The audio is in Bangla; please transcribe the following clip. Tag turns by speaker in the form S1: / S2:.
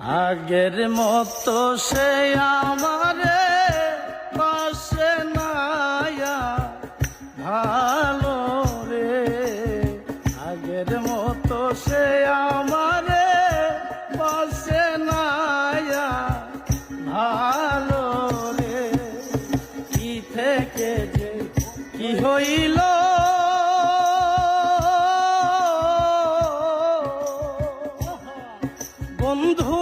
S1: আগের মতো সে আমারে বাসে নায়া ভালো রে, আগের মতো সে আমারে বাসে নায়া ভালো রে। কি থেকে যে কি হইল বন্ধু